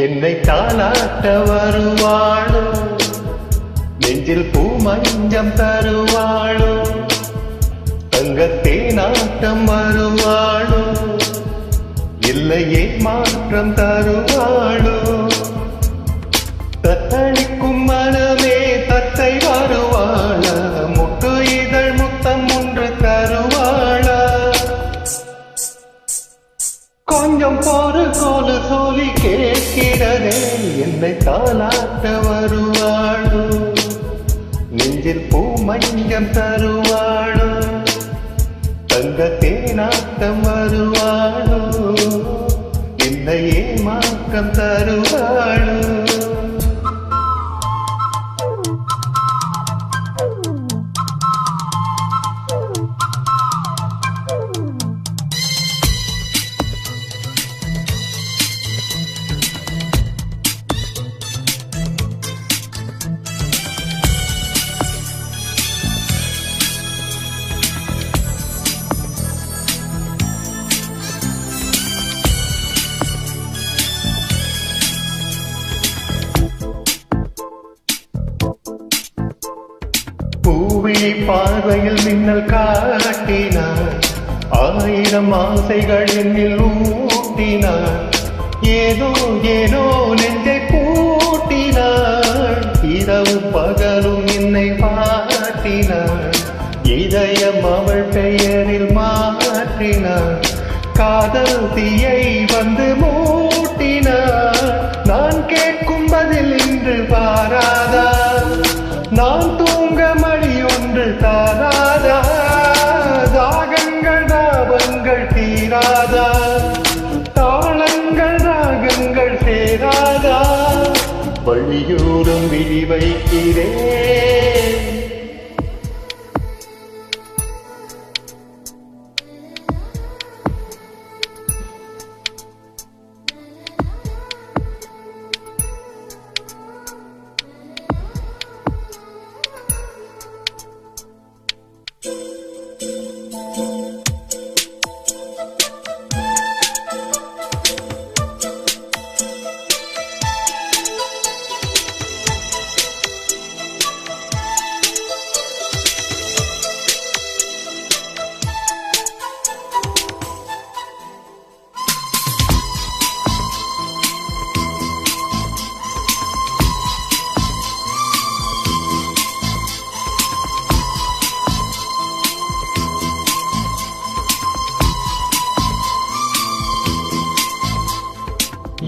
என்னை தாளாட்ட வருவாளோ, நெஞ்சில் பூ மஞ்சம் தருவாளோ, தங்கத்தே நாட்டம் வருவாளோ, இல்லையே மாற்றம் தருவாளோ, தத்தளிக்கும் மனமே தத்தை வருவாள, முட்டு இதழ் முத்தம் ஒன்று தருவாளா, கொஞ்சம் போரு கோலு சொல்லி கேட்கிறதே, என்னை தாளாட்ட வருவாளோ, நெஞ்சில் பூ மஞ்சம் தருவாளோ, தங்கத்தே நாட்டம் வருவாளோ, இல்லையே மாற்றம் தருவாளோ. பூவிழி பார்வையில் மின்னல் காட்டினார், ஆயிரம் ஆசைகள் என்னில் ஊட்டினார், ஏதோ ஏதோ நெஞ்சை பூட்டினார், இரவு பகலும் என்னை பாட்டினார், இதயம் அவள் பெயரில் மாற்றினார், காதல் தீயை வந்து மூட்டினார், நான் கேட்கும் பதில் இன்று பாராதா, நான் தூங்க மணி ஒன்று தாராதா, தாகங்கள் தாபங்கள் தீராதா, தாளங்கள் ராகங்கள் சேராதா, வழியோரம் விழி வைக்கிறேன்.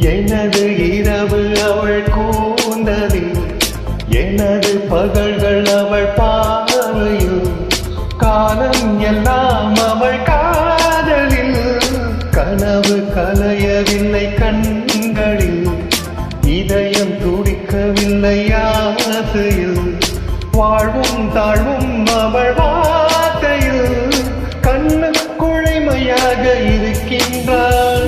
எனது இரவு அவள் கூந்தலில், எனது பகல்கள் அவள் பார்வையில், காலம் எல்லாம் அவள் காதலில், கனவு கலையவில்லை கண்களில், இதயம் துடிக்கவில்லை ஆசையில், வாழ்வும் தாழ்வும் அவள் வார்த்தையில், கண்ணுக்குழைமையாக இருக்கின்றாள்,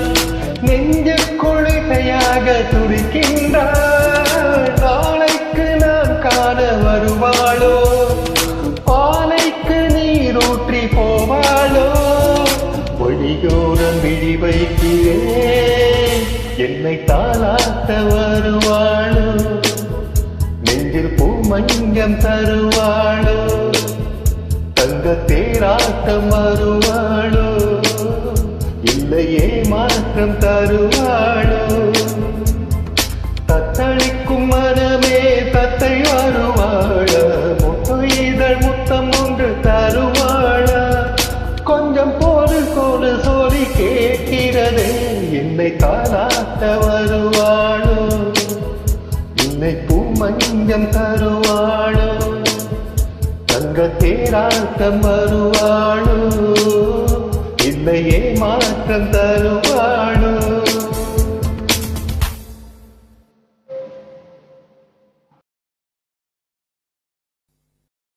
நெஞ்சுக்குழைமையாக துடிக்கின்றாள், நாளைக்கு நான் காண வருவாளோ, பாலைக்கு நீரூற்றி போவாளோ, வழியோரம் விழி வைக்கிறேன், என்னை தாளாட்ட வருவாளோ, நெஞ்சில் பூ மஞ்சம் தருவாளோ, தங்கத்தேராட்டம் வருவாளோ, இல்லையே மாற்றம் தருவாளோ, தத்தளிக்கும் மனமே தத்தை வருவாள, முட்டு இதழ் முத்தம் ஒன்று தருவாளா, கொஞ்சம் போது கோடு சோதி கேட்கிறதே, என்னை தாளாட்ட வருவாளோ, என்னை பூ மஞ்சம் தருவாளோ, தங்கத்தேராட்டம் வருவாளோ, இல்லையே மாற்றம் தருவாள்.